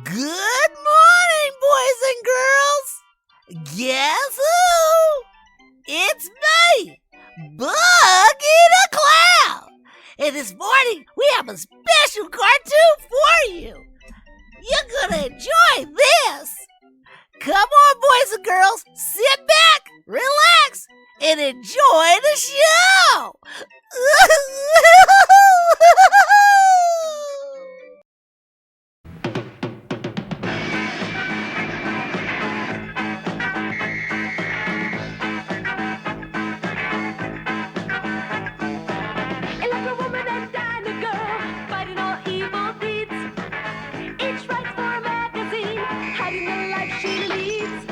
Good morning, boys and girls. Guess who? It's me, Buggy the Clown. And this morning, we have a special cartoon for you. You're gonna enjoy this. Come on, boys and girls, sit back, relax, and enjoy the show. Electra woman and Dyna girl, fighting all evil deeds. Each writes for a magazine, hiding the life she leads.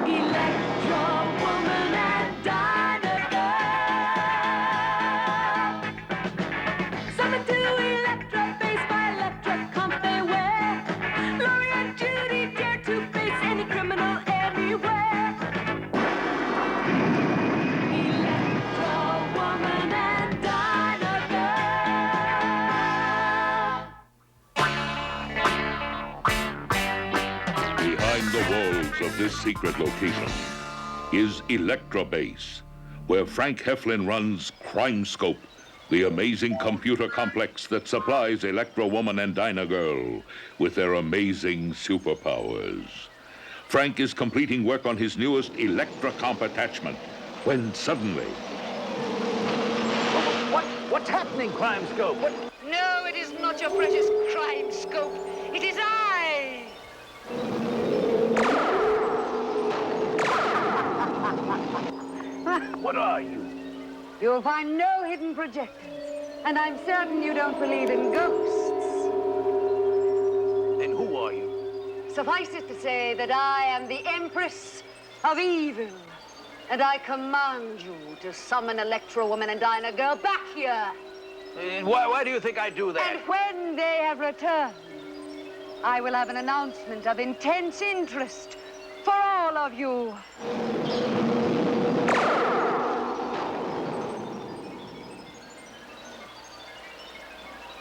Electra woman and Dyna girl. Summoned to Electra, faced by Electra, comp they wear. Laurie and Judy dare to face any criminal anywhere. Electra woman and Dyna girl. Behind the walls of this secret location is Electra Base, where Frank Heflin runs Crime Scope, the amazing computer complex that supplies Electra Woman and Dyna Girl with their amazing superpowers. Frank is completing work on his newest Electra Comp attachment when suddenly... What's happening, Crime Scope? What? No, it is not your precious crime scope. It is I. What are you? You'll find no hidden projectors, and I'm certain you don't believe in ghosts. And who are you? Suffice it to say that I am the Empress of Evil, and I command you to summon Electra Woman and Dyna Girl back here. And why do you think I do that? And when they have returned, I will have an announcement of intense interest for all of you.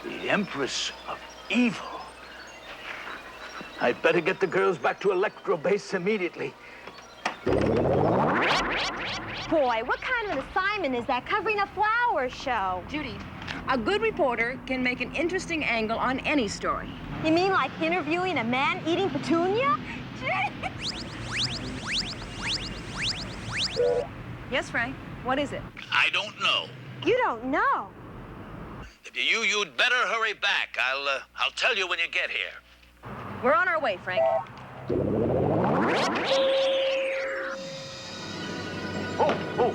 The Empress of Evil. I'd better get the girls back to Electro Base immediately. Boy, what kind of an assignment is that, covering a flower show? Judy, a good reporter can make an interesting angle on any story. You mean like interviewing a man eating petunia? Yes, Frank, what is it? I don't know. You don't know. You'd better hurry back. I'll tell you when you get here. We're on our way, Frank. Oh,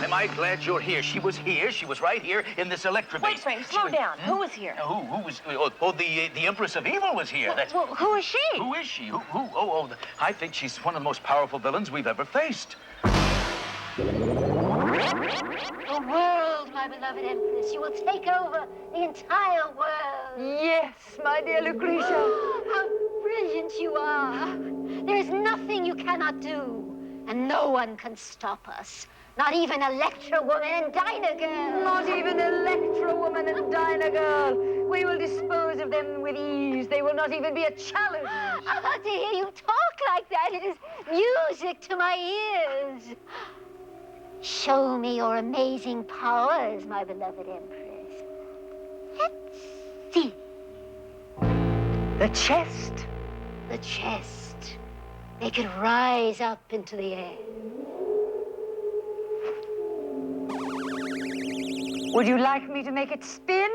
am I glad you're here? She was here. She was right here in this Electra Base. Wait, Frank, slow down. Who was here? Who was? The Empress of Evil was here. Well, who is she? Who is she? I think she's one of the most powerful villains we've ever faced. The world, my beloved Empress. You will take over the entire world. Yes, my dear Lucretia. How brilliant you are. There is nothing you cannot do. And no one can stop us. Not even Electra Woman and Dyna Girl. Not even Electra Woman and Dyna Girl. We will dispose of them with ease. They will not even be a challenge. Oh, to hear you talk like that, it is music to my ears. Show me your amazing powers, my beloved Empress. Let's see. The chest. The chest. Make it rise up into the air. Would you like me to make it spin?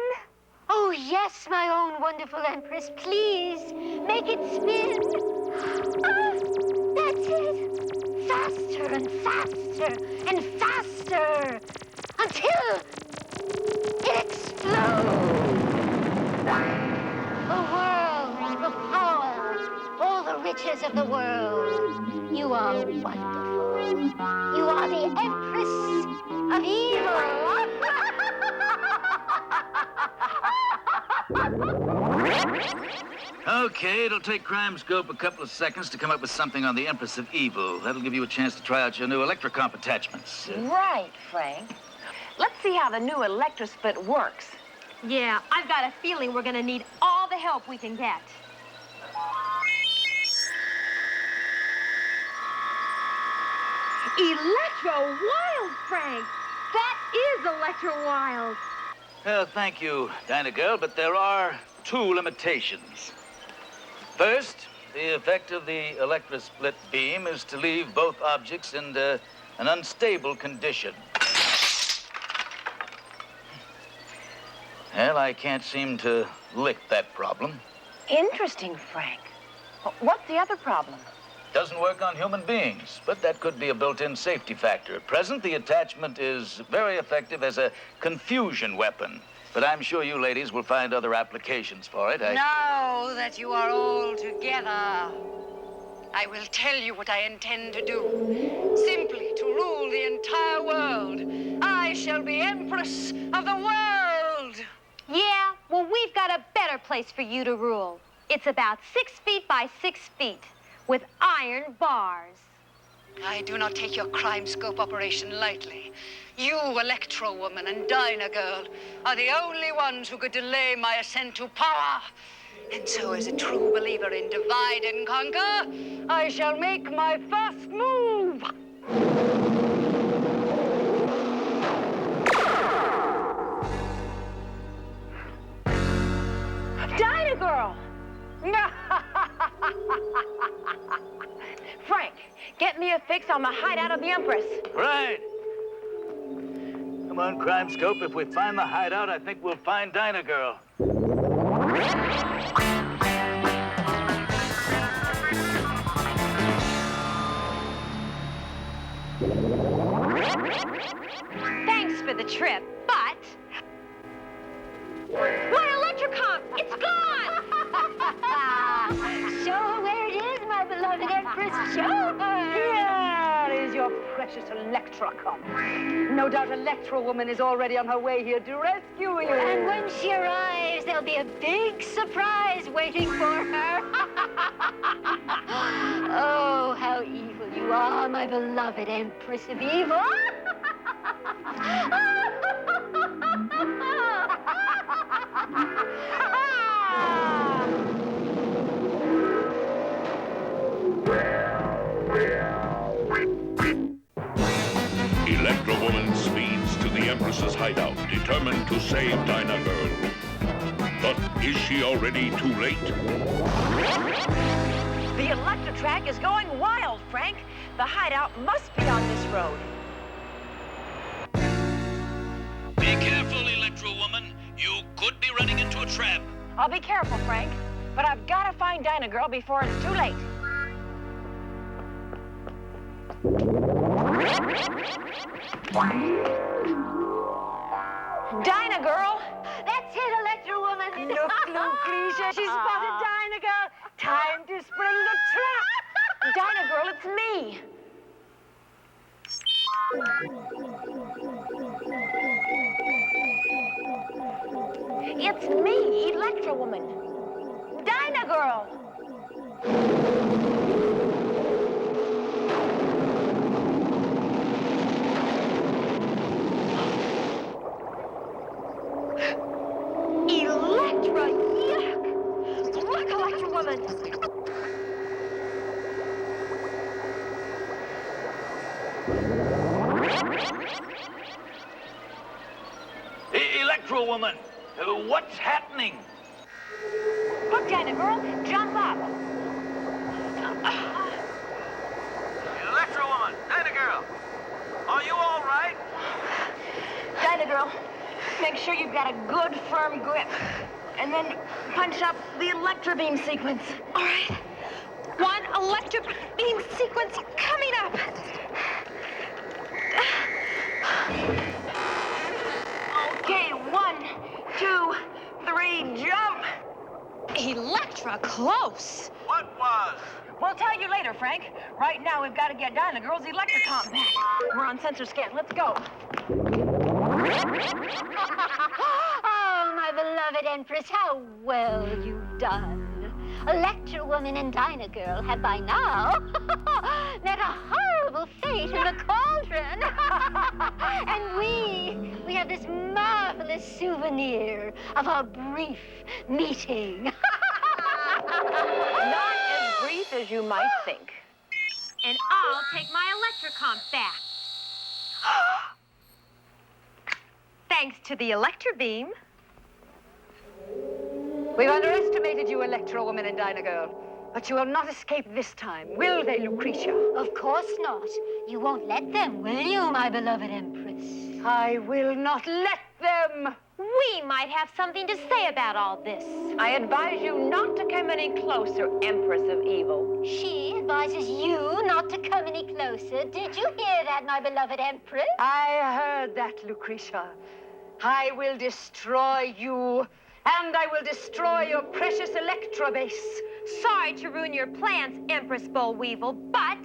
Oh, yes, my own wonderful Empress. Please, make it spin. Ah, that's it. Faster and faster and faster until it explodes. The world, the power, all the riches of the world. You are wonderful. You are the Empress of Evil. Okay, it'll take Crime Scope a couple of seconds to come up with something on the Empress of Evil. That'll give you a chance to try out your new Electra Comp attachments. Right, Frank. Let's see how the new Electra split works. Yeah, I've got a feeling we're gonna need all the help we can get. Electro Wild, Frank! That is Electro Wild! Thank you, Dyna Girl, but there are 2 limitations. First, the effect of the Electra split beam is to leave both objects in an unstable condition. Well, I can't seem to lick that problem. Interesting, Frank. What's the other problem? Doesn't work on human beings, but that could be a built-in safety factor. At present, the attachment is very effective as a confusion weapon. But I'm sure you ladies will find other applications for it. Now that you are all together, I will tell you what I intend to do. Simply to rule the entire world. I shall be Empress of the world. Yeah, well, we've got a better place for you to rule. It's about 6 feet by 6 feet, with iron bars. I do not take your crime scope operation lightly. You, Electro Woman and Dyna Girl, are the only ones who could delay my ascent to power. And so, as a true believer in divide and conquer, I shall make my first move. Dyna Girl! Frank, get me a fix on the hideout of the Empress. Right. Come on, Crime Scope. If we find the hideout, I think we'll find Dyna Girl. Thanks for the trip, but... My Electrocom! It's gone! Show her where it is, my beloved Empress. Show her. Here is your precious Electrocom. No doubt Electro Woman is already on her way here to rescue you. And when she arrives, there'll be a big surprise waiting for her. Oh, how evil you are, my beloved Empress of Evil. Electra Woman speeds to the Empress's hideout, determined to save Dyna Girl. But is she already too late? The Electra track is going wild, Frank. The hideout must be on this road. Be careful, Electro Woman. You could be running into a trap. I'll be careful, Frank. But I've got to find Dyna Girl before it's too late. Dyna Girl! That's it, Electro Woman. Look, Lucretia, she spotted Dyna Girl. Time to spring the trap. Dyna Girl, it's me. It's me, Electro Woman. Dyna Girl! Electra, yuck! Look, Electro Woman! Electro Woman, what's happening? Look, Dyna Girl, jump up. Electro Woman, Dyna Girl, are you all right? Dyna Girl, make sure you've got a good, firm grip. And then punch up the Electra beam sequence. All right. One Electra beam sequence coming up. Okay, 1, 2, 3, jump! Electra close. What was? We'll tell you later, Frank. Right now, we've got to get Dyna Girl's Electrocom back. We're on sensor scan. Let's go. Oh, my beloved Empress, how well you've done. Electro Woman and Dyna Girl have by now met a horrible fate in the cauldron. And we have this marvelous souvenir of our brief meeting. Not as brief as you might think. And I'll take my Electrocomp back. Thanks to the Electra beam. We've underestimated you, Electra woman and Dyna girl. But you will not escape this time, will they, Lucretia? Of course not. You won't let them, will you, my beloved Empress? I will not let them. We might have something to say about all this. I advise you not to come any closer, Empress of Evil. She advises you not to come any closer. Did you hear that, my beloved Empress? I heard that, Lucretia. I will destroy you, and I will destroy your precious Electra base. Sorry to ruin your plans, Empress Bollweevil, but...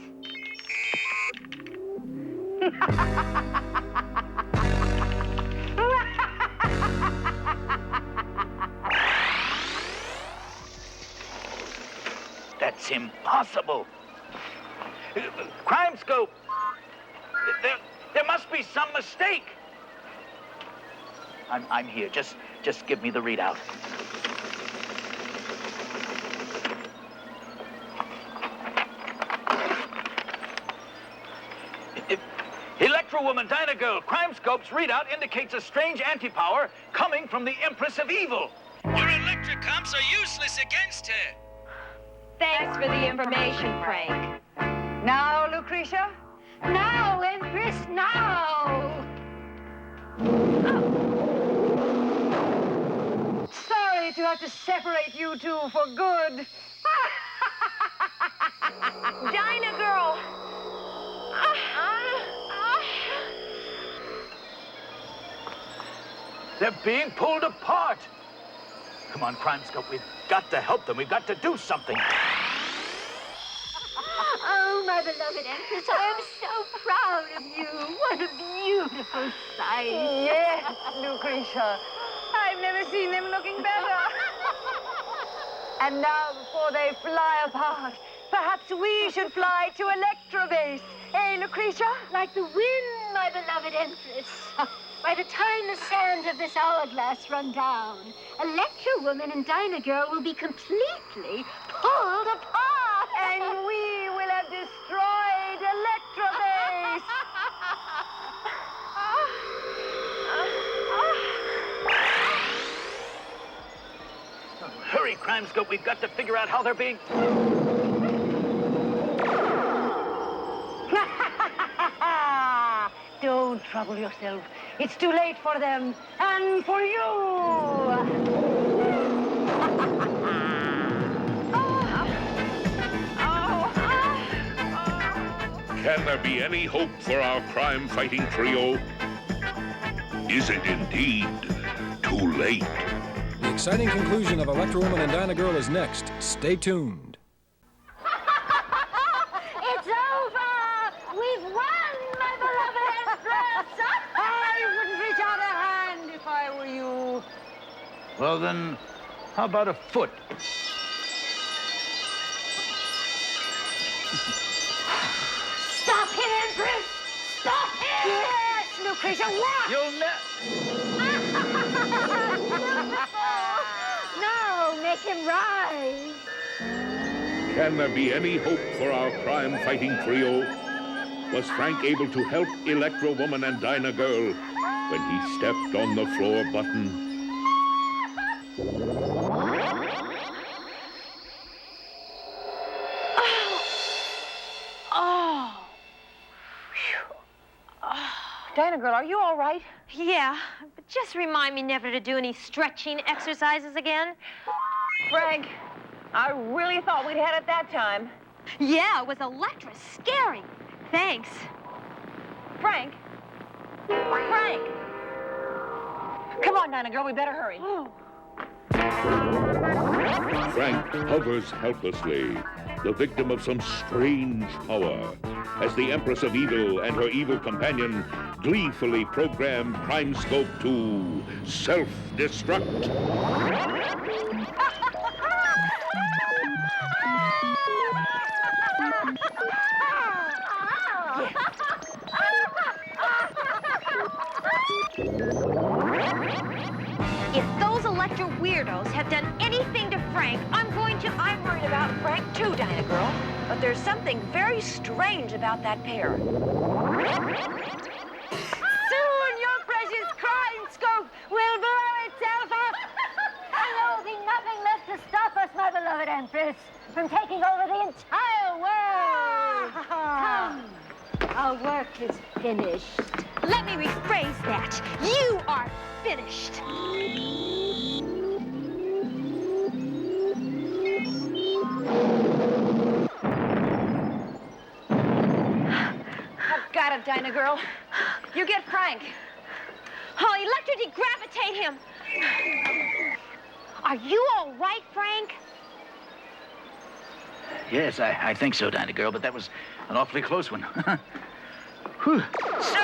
That's impossible. Crime Scope. There must be some mistake. I'm here. Just give me the readout. Electra Woman, Dyna Girl, Crime Scope's readout indicates a strange anti-power coming from the Empress of Evil. Your Electrocomps are useless against her. Thanks for the information, Frank. Now, Lucretia? Now, Empress, now! Sorry to have to separate you two for good. Dyna girl! They're being pulled apart. Come on, Crime Scope. We've got to help them. We've got to do something. Oh, my beloved Empress, I am so proud of you. What a beautiful sight. Yes, Lucretia. I've never seen them looking better. And now, before they fly apart, perhaps we should fly to Electra base. Eh, Lucretia? Like the wind, my beloved Empress. By the time the sands of this hourglass run down, Electra Woman and Dyna Girl will be completely pulled apart. And we will have destroyed Electra base. Hurry, Crime Scope. We've got to figure out how they're being... Don't trouble yourself. It's too late for them and for you. Can there be any hope for our crime-fighting trio? Is it indeed too late? The exciting conclusion of Electra Woman and Dyna Girl is next. Stay tuned. It's over! We've won, my beloved Empress! I wouldn't reach out a hand if I were you. Well, then, how about a foot? Stop him, Empress! Stop him! Yes, Lucretia, what? You'll No, make him rise. Can there be any hope for our crime-fighting trio? Was Frank able to help Electra Woman and Dyna Girl when he stepped on the floor button? Dyna Girl, are you all right? Yeah, but just remind me never to do any stretching exercises again. Frank, I really thought we'd had it that time. Yeah, it was Electra. Scary. Thanks. Frank? Frank! Come on, Dyna Girl, we better hurry. Frank hovers helplessly, the victim of some strange power, as the Empress of Evil and her evil companion gleefully program Crime Scope to self-destruct. Electra weirdos have done anything to Frank, I'm worried about Frank too, Dyna Girl. But there's something very strange about that pair. Soon your precious crime scope will blow itself up. And there will be nothing left to stop us, my beloved Empress, from taking over the entire world. Come, our work is finished. Let me rephrase that. You are finished. I've got it, Dyna Girl. You get Frank. Oh, Electra, degravitate him. Are you all right, Frank? Yes, I think so, Dyna Girl, but that was an awfully close one. Whew. So,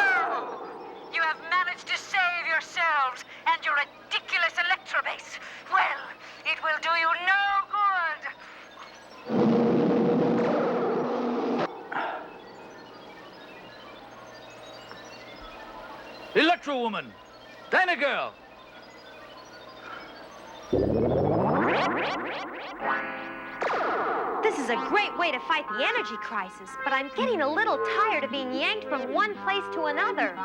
you have managed to save yourselves and your ridiculous Electra base. Well, it will do you no good. Electra woman! Dyna Girl! This is a great way to fight the energy crisis, but I'm getting a little tired of being yanked from one place to another.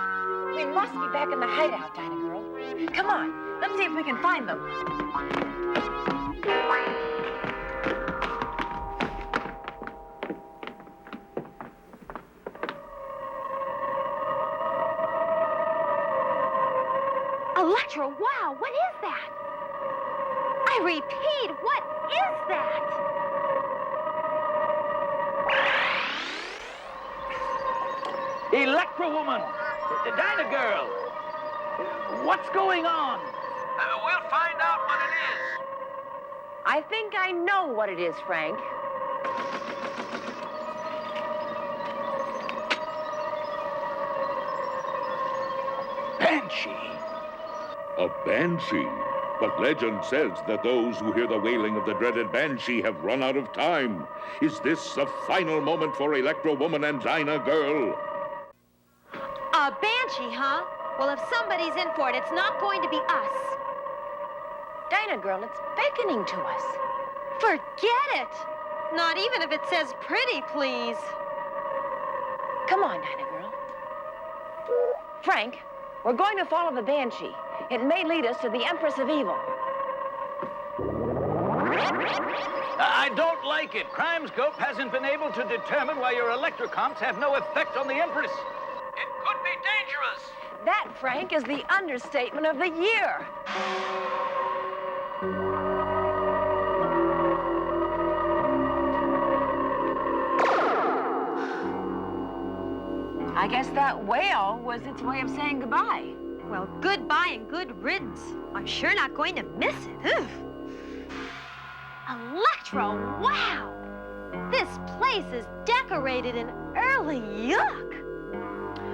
We must be back in the hideout, Dyna Girl. Come on, let's see if we can find them. Electra, wow, what is that? I repeat, what is that? Electra woman! Dyna Girl! What's going on? We'll find out what it is. I think I know what it is, Frank. Banshee. A banshee? But legend says that those who hear the wailing of the dreaded banshee have run out of time. Is this a final moment for Electra woman and Dyna Girl? A banshee, huh? Well, if somebody's in for it, it's not going to be us. Dyna Girl, it's beckoning to us. Forget it! Not even if it says pretty, please. Come on, Dyna Girl. Frank, we're going to follow the Banshee. It may lead us to the Empress of Evil. I don't like it. Crimescope hasn't been able to determine why your electrocomps have no effect on the Empress. It could be dangerous. That, Frank, is the understatement of the year. I guess that whale was its way of saying goodbye. Well, goodbye and good riddance. I'm sure not going to miss it. Ugh. Electra, wow! This place is decorated in early yuck.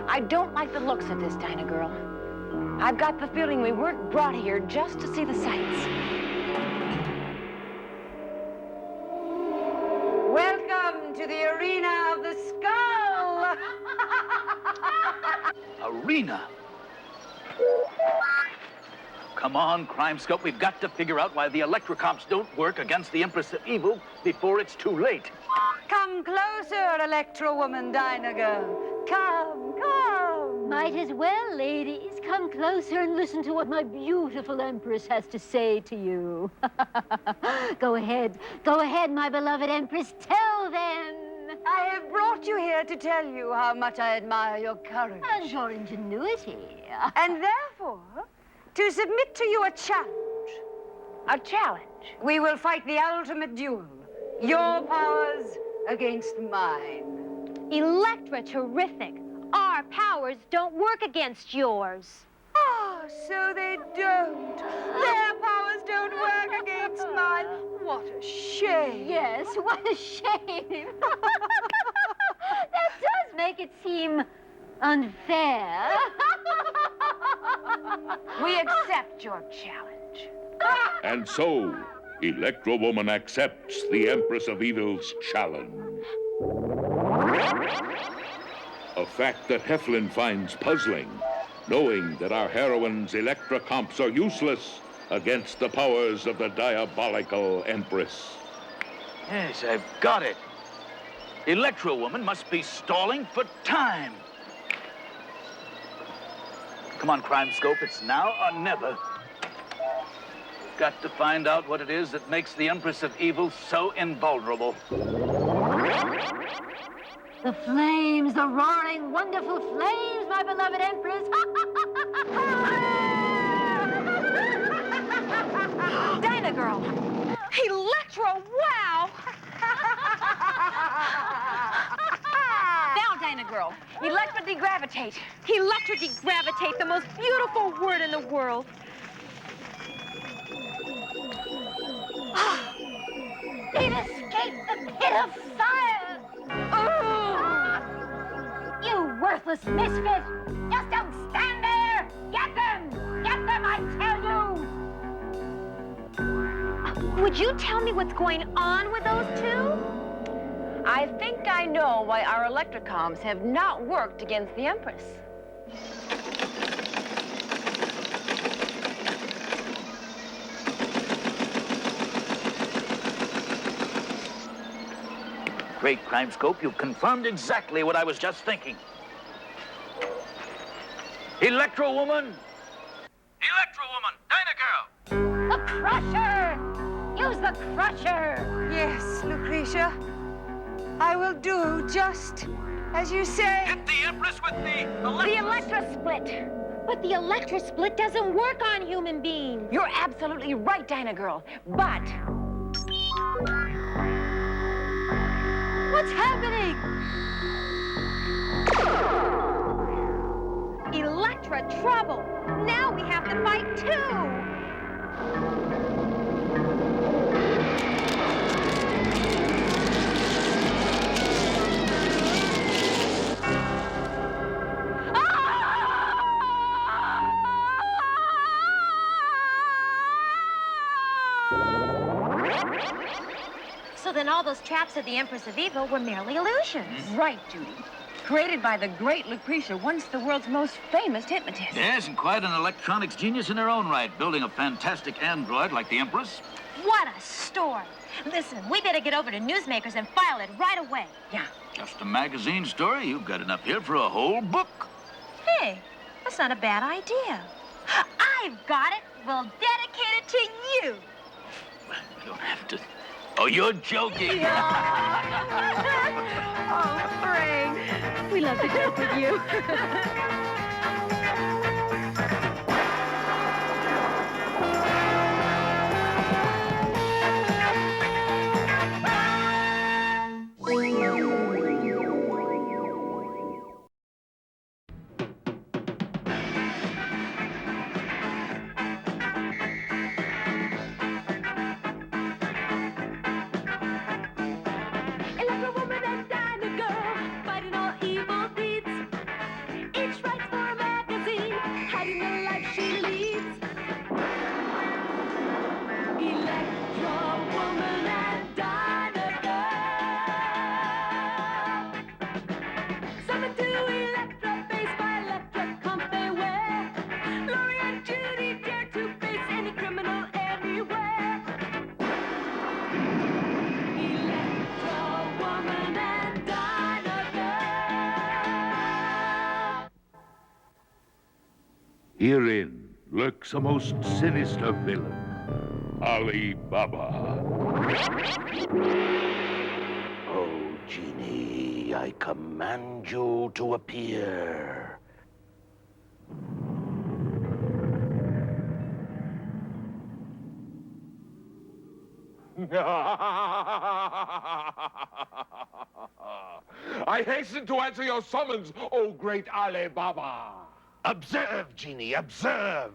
I don't like the looks of this, Dyna Girl. I've got the feeling we weren't brought here just to see the sights. Welcome to the arena of the skull. Arena? Come on, Crimescope. We've got to figure out why the electrocomps don't work against the Empress of Evil before it's too late. Come closer, Electra woman, Dyna Girl. Come, come. Might as well, ladies. Come closer and listen to what my beautiful Empress has to say to you. Go ahead, my beloved Empress. Tell them. I have brought you here to tell you how much I admire your courage. And your ingenuity. And therefore, to submit to you a challenge. A challenge? We will fight the ultimate duel. Your powers against mine. Electra, terrific. Our powers don't work against yours. Oh, so they don't. Their powers don't work against mine. What a shame. Yes, what a shame. That does make it seem unfair. We accept your challenge. And so, Electra woman accepts the Empress of Evil's challenge. A fact that Heflin finds puzzling, knowing that our heroine's electrocomps are useless against the powers of the diabolical Empress. Yes, I've got it. Electra Woman must be stalling for time. Come on, Crime Scope, it's now or never. Got to find out what it is that makes the Empress of Evil so invulnerable. The flames, the roaring, wonderful flames, my beloved Empress. Dyna girl. Electra, wow! Now, Dyna girl. Electra degravitate. Electra degravitate, the most beautiful word in the world. They've escaped the pit of fire. You worthless misfit. Just don't stand there. Get them. Get them, I tell you. Would you tell me what's going on with those two? I think I know why our electrocoms have not worked against the Empress. Great, Crime Scope, you've confirmed exactly what I was just thinking. Electra Woman! Electra Woman! Dyna Girl! The Crusher. Use the Crusher. Yes, Lucretia. I will do just as you say. Hit the Empress with the The Electra split. But the Electra split doesn't work on human beings. You're absolutely right, Dyna girl. But What's happening? Electra trouble. Now we have to fight too. So then all those traps of the Empress of Evil were merely illusions. right, Judy. Created by the great Lucretia, once the world's most famous hypnotist. Yes, and quite an electronics genius in her own right, building a fantastic android like the Empress. What a story. Listen, we better get over to newsmakers and file it right away. Yeah. Just a magazine story? You've got enough here for a whole book. Hey, that's not a bad idea. I've got it. We'll dedicate it to you. You don't have to. Oh, you're joking. Oh, Frank. We love to joke with you. Electra Woman and Dyna Girl, fighting all evil deeds. Each writes for a magazine, hiding the life she leads. Electra Woman and Dyna Girl. Summoned to Electra, faced by Electra, come they wear. Laurie and Judy dare to face any criminal anywhere. Electra Woman and Dyna Girl. Herein lurks a most sinister villain, Ali Baba. Oh, Genie, I command you to appear. I hasten to answer your summons, O great Ali Baba. Observe, Genie, observe.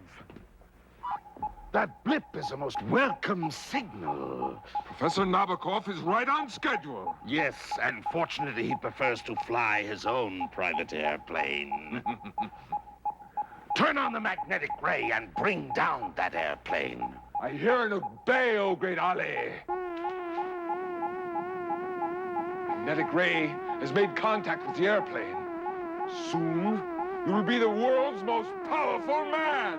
That blip is a most welcome signal. Professor Nabokov is right on schedule. Yes, and fortunately he prefers to fly his own private airplane. Turn on the magnetic ray and bring down that airplane. I hear and obey, O great Ali. Magnetic ray has made contact with the airplane. Soon, you will be the world's most powerful man.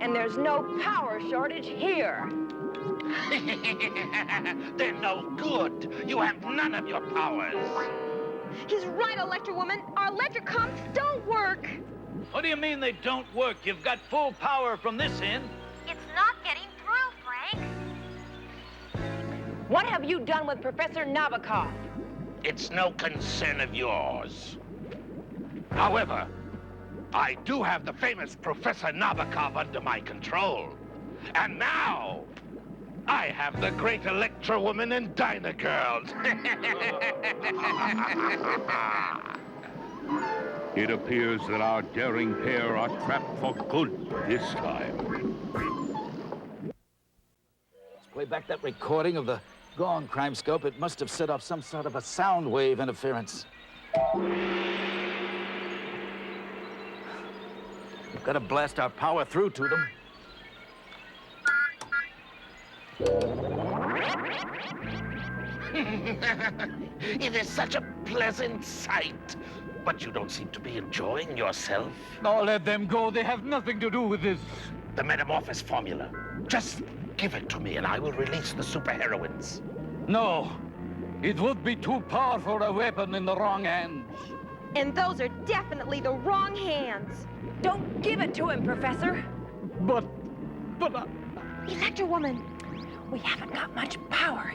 And there's no power shortage here. They're no good. You have none of your powers. He's right, Electra Woman. Our electric comps don't work. What do you mean they don't work? You've got full power from this end. It's not getting through, Frank. What have you done with Professor Nabokov? It's no concern of yours. However, I do have the famous Professor Nabokov under my control. And now, I have the great Electra Woman and Dyna Girl. It appears that our daring pair are trapped for good this time. Let's play back that recording of the gong, Crime Scope. It must have set off some sort of a sound wave interference. We've got to blast our power through to them. It is such a pleasant sight. But you don't seem to be enjoying yourself. No, let them go. They have nothing to do with this. The metamorphosis formula. Just give it to me and I will release the superheroines. No. It would be too powerful a weapon in the wrong hands. And those are definitely the wrong hands. Don't give it to him, Professor. But... Electra Woman. We haven't got much power.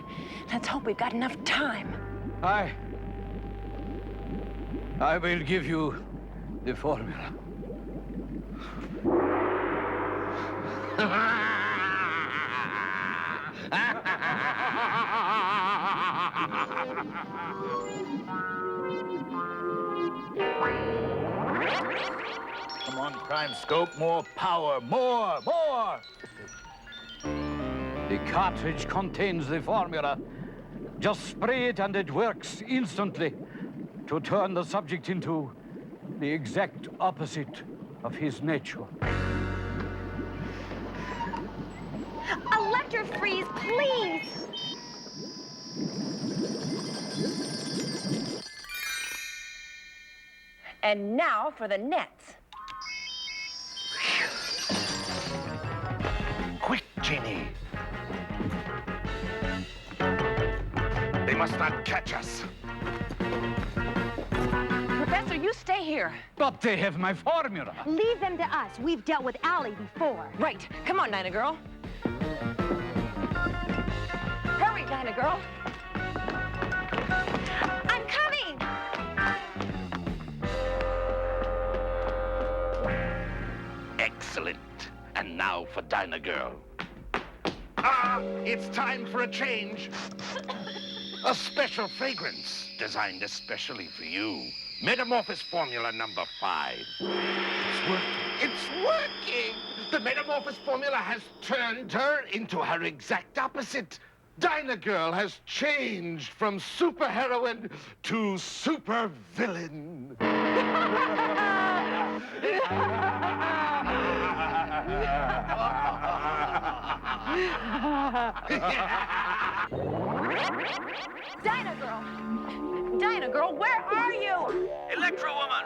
Let's hope we've got enough time. I will give you the formula. Come on, Crime Scope. More power. More! The cartridge contains the formula. Just spray it and it works instantly to turn the subject into the exact opposite of his nature. Electra Freeze, please! And now for the nets. Quick, Genie. They must not catch us. Professor, you stay here. But they have my formula. Leave them to us. We've dealt with Allie before. Right. Come on, Dyna Girl. Hurry, Dyna Girl. I'm coming! Excellent. And now for Dyna Girl. It's time for a change. A special fragrance designed especially for you. Metamorphosis formula number 5. It's working. It's working! The metamorphosis formula has turned her into her exact opposite. Dyna Girl has changed from superheroine to supervillain. Dyna Girl, where are you? Electra Woman!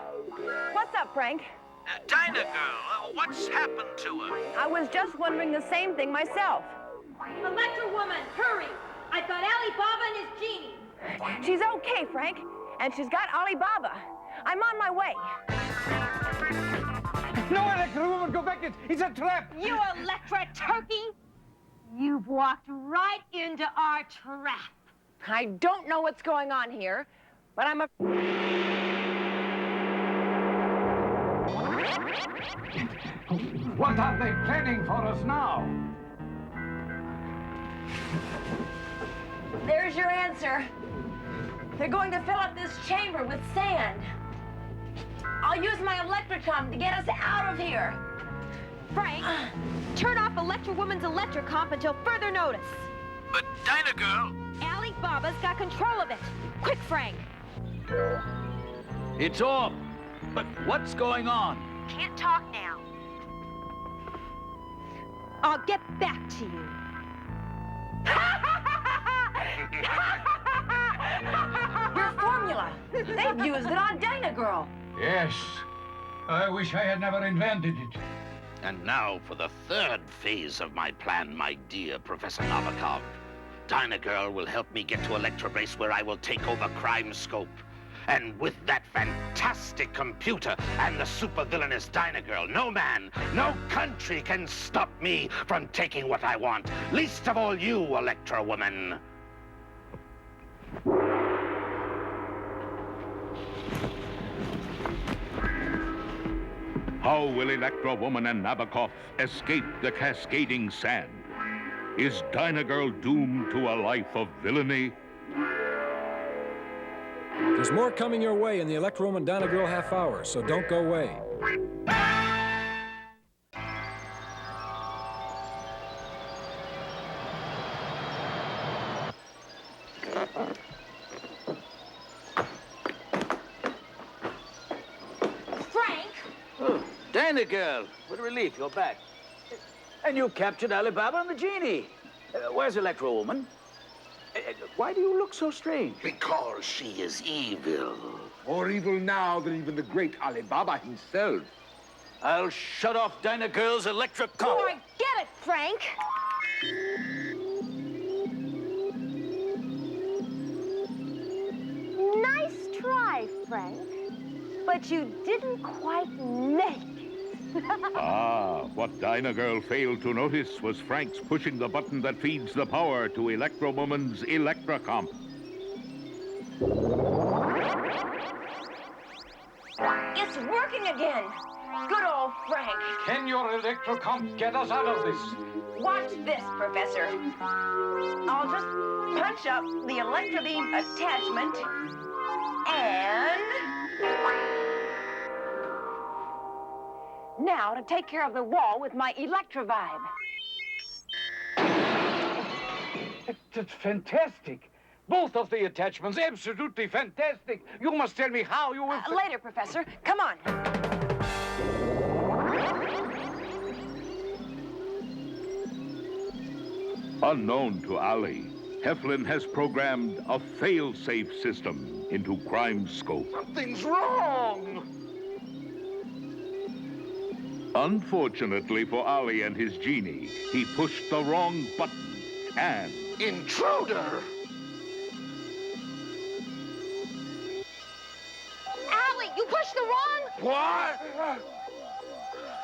What's up, Frank? Dyna Girl, what's happened to her? I was just wondering the same thing myself. Electra Woman, hurry! I've got Ali Baba and his genie. She's okay, Frank. And she's got Alibaba. I'm on my way. No, Electra Woman, go back. It's a trap. You Electra turkey! You've walked right into our trap. I don't know what's going on here, but I'm a... What are they planning for us now? There's your answer. They're going to fill up this chamber with sand. I'll use my electrocom to get us out of here. Frank, turn off Electra Woman's electrocomp until further notice. But Dyna Girl... Ali Baba's got control of it. Quick, Frank. It's off. But what's going on? Can't talk now. I'll get back to you. Your formula. They've used it on Dyna Girl. Yes. I wish I had never invented it. And now for the third phase of my plan, my dear Professor Novikov. Dyna Girl will help me get to Electra Base, where I will take over Crime Scope. And with that fantastic computer and the supervillainous Dyna Girl, no man, no country can stop me from taking what I want. Least of all you, Electra woman. How will Electra Woman and Nabokov escape the cascading sand? Is Dyna Girl doomed to a life of villainy? There's more coming your way in the Electra Woman Dyna Girl half hour, so don't go away. Dyna Girl, what a relief, you're back. And you captured Alibaba and the genie. Where's Electra Woman? Why do you look so strange? Because she is evil. More evil now than even the great Alibaba himself. I'll shut off Dyna Girl's electric car. Oh, I get it, Frank. Nice try, Frank. But you didn't quite make it. What Dyna Girl failed to notice was Frank's pushing the button that feeds the power to Electra Woman's Electra Comp. It's working again. Good old Frank. Can your Electra Comp get us out of this? Watch this, Professor. I'll just punch up the Electra beam attachment and... Now to take care of the wall with my Electra vibe. That's fantastic. Both of the attachments, absolutely fantastic. You must tell me how you will... Later, Professor. Come on. Unknown to Ali, Heflin has programmed a fail-safe system into Crime Scope. Something's wrong! Unfortunately for Ali and his genie, he pushed the wrong button and... Intruder! Allie, you pushed the wrong... What?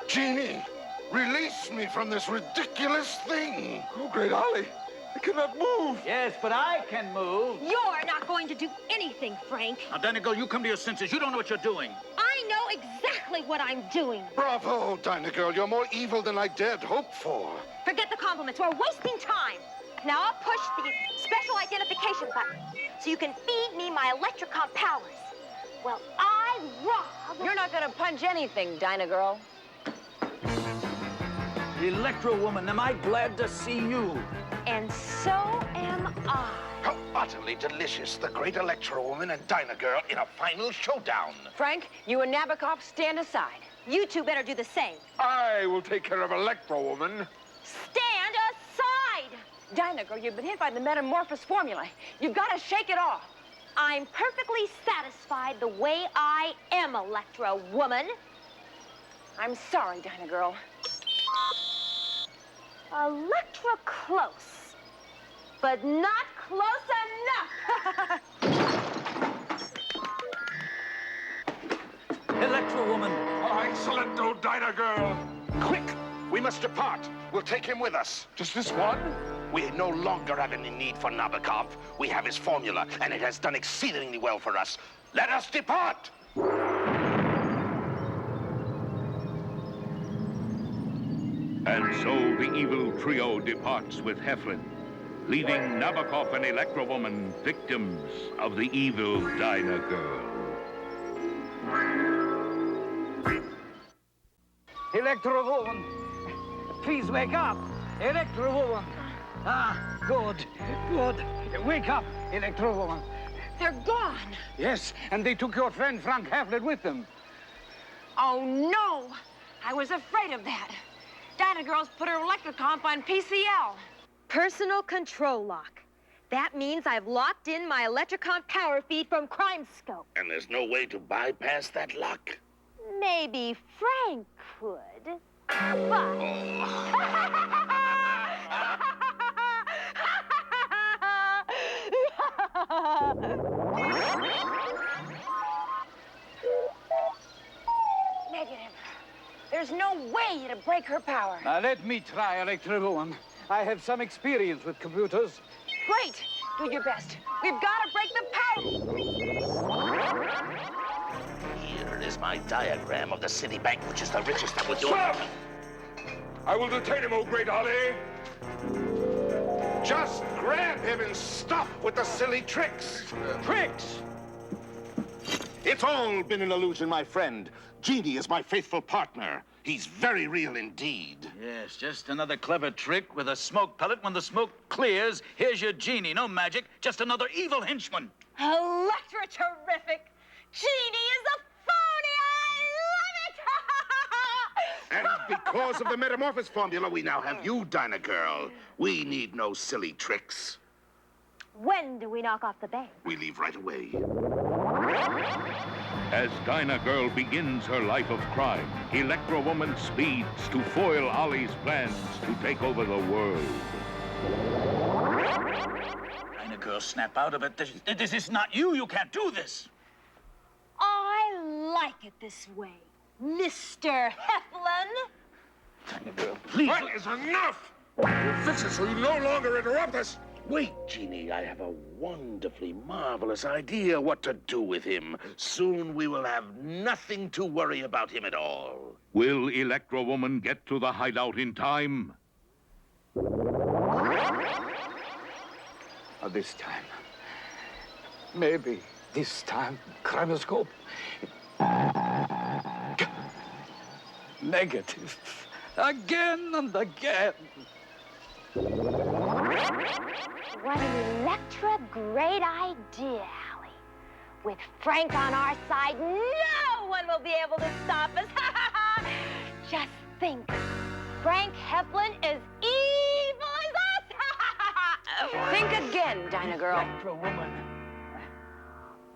Genie, release me from this ridiculous thing. Oh, great Ollie, I cannot move. Yes, but I can move. You're not going to do anything, Frank. Now, Dyna Girl, you come to your senses. You don't know what you're doing. I know exactly what I'm doing. Bravo, Dyna Girl. You're more evil than I dared hope for. Forget the compliments. We're wasting time. Now I'll push the special identification button so you can feed me my Electrocom powers. Well, I rob... You're not gonna punch anything, Dyna Girl. Electra Woman, am I glad to see you. And so am I. How utterly delicious. The great Electra Woman and Dyna Girl in a final showdown. Frank, you and Nabokov stand aside. You two better do the same. I will take care of Electra Woman. Stand aside! Dyna Girl, you've been hit by the metamorphosis formula. You've got to shake it off. I'm perfectly satisfied the way I am, Electra Woman. I'm sorry, Dyna Girl. Electra close, but not close enough. Electra Woman. Oh, excellent, old Dyna Girl. Quick, we must depart. We'll take him with us. Just this one? We no longer have any need for Nabokov. We have his formula, and it has done exceedingly well for us. Let us depart! And so the evil trio departs with Heflin, leaving Nabokov and Electra Woman victims of the evil Dyna Girl. Electra Woman, please wake up. Electra Woman. Ah, good, good. Wake up, Electra Woman. They're gone. Yes, and they took your friend Frank Heflin with them. Oh, no. I was afraid of that. Dyna Girl's put her Electrocomp on PCL. Personal control lock. That means I've locked in my Electrocom power feed from Crime Scope. And there's no way to bypass that lock? Maybe Frank could. Negative. There's no way to break her power. Now, let me try, Electra woman. I have some experience with computers. Great. Do your best. We've got to break the power. Here is my diagram of the city bank, which is the richest that would do Stop! it. I will detain him, oh great Ali. Just grab him and stop with the silly tricks. Tricks! It's all been an illusion, my friend. Genie is my faithful partner. He's very real indeed. Yes, just another clever trick with a smoke pellet. When the smoke clears, here's your genie. No magic, just another evil henchman. Electra, terrific. Genie is a phony. I love it. And because of the metamorphosis formula, we now have you, Dyna girl. We need no silly tricks. When do we knock off the bank? We leave right away. As Dyna Girl begins her life of crime, Electra Woman speeds to foil Ollie's plans to take over the world. Dyna Girl, snap out of it. This is not you. You can't do this. I like it this way, Mr. Heflin. Dyna Girl, please. That is enough! Fix it so you no longer interrupt us. Wait, Genie, I have a wonderfully marvelous idea what to do with him. Soon we will have nothing to worry about him at all. Will Electra Woman get to the hideout in time? This time. Maybe this time, Crimoscope. Negative. Again and again. What an Electra great idea, Allie. With Frank on our side, no one will be able to stop us. Just think, Frank Heflin is evil as us. Think again, Dyna Girl. Electra woman.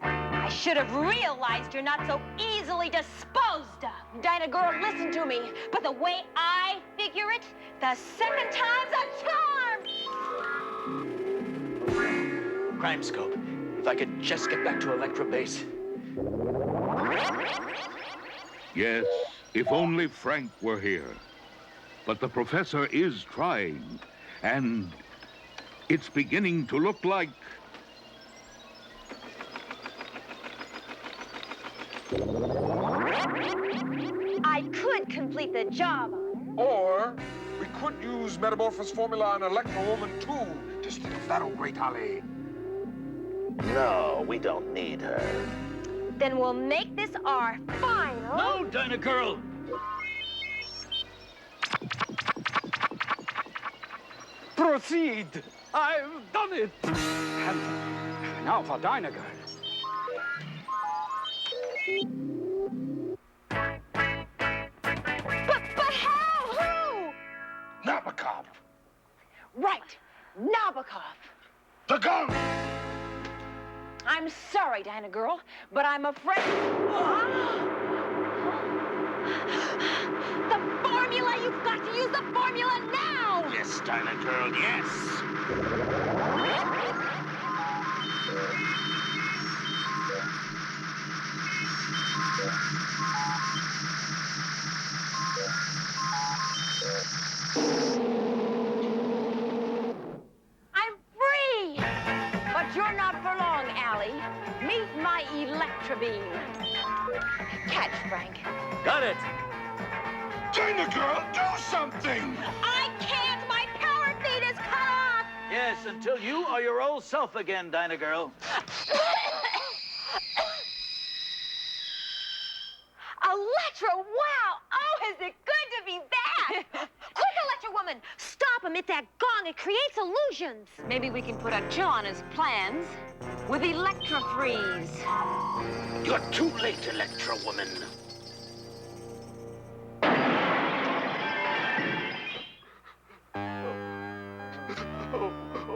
I should have realized you're not so easily disposed of. Dyna Girl, listen to me. But the way I figure it, the second time's a charm. Crime Scope. If I could just get back to Electra Base. Yes, if only Frank were here. But the professor is trying, and it's beginning to look like... I could complete the job on her. Or we could use metamorphosis formula on Electra Woman, too. Just think of that, oh great Ali. No, we don't need her. Then we'll make this our final. No, Dyna Girl. Proceed. I've done it. And now for Dyna Girl. But how? Who? Nabokov. Right. Nabokov. The gun! I'm sorry, Dyna Girl, but I'm afraid... The formula! You've got to use the formula now! Yes, Dyna Girl, yes. I'm free! But you're not for long, Allie. Meet my Electra beam. Catch, Frank. Got it. Dyna Girl, do something! I can't! My power feed is cut off! Yes, until you are your old self again, Dyna Girl. Electra, wow! Oh, is it good to be back! Quick, Electra woman! Stop him! It's that gong. It creates illusions. Maybe we can put a chill on his plans with Electra Freeze. You're too late, Electra woman.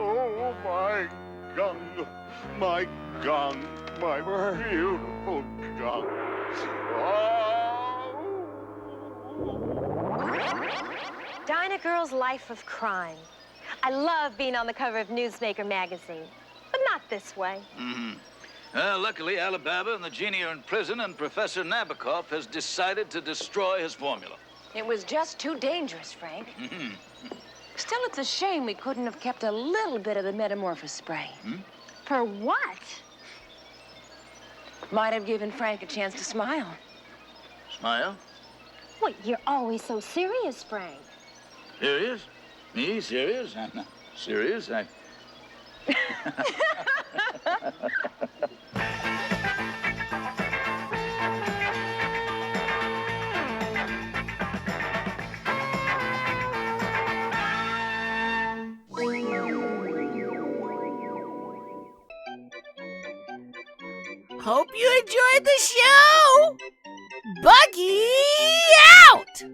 Oh, my gun. My gun. My beautiful gun. Oh. Dyna Girl's Life of Crime. I love being on the cover of Newsmaker magazine, but not this way. Luckily, Alibaba and the genie are in prison, and Professor Nabokov has decided to destroy his formula. It was just too dangerous, Frank. Still, it's a shame we couldn't have kept a little bit of the metamorphosis spray. For what? Might have given Frank a chance to smile. Smile? Wait, you're always so serious, Frank. Serious? Me? Serious? I'm not serious. Hope you enjoyed the show! Buggy out!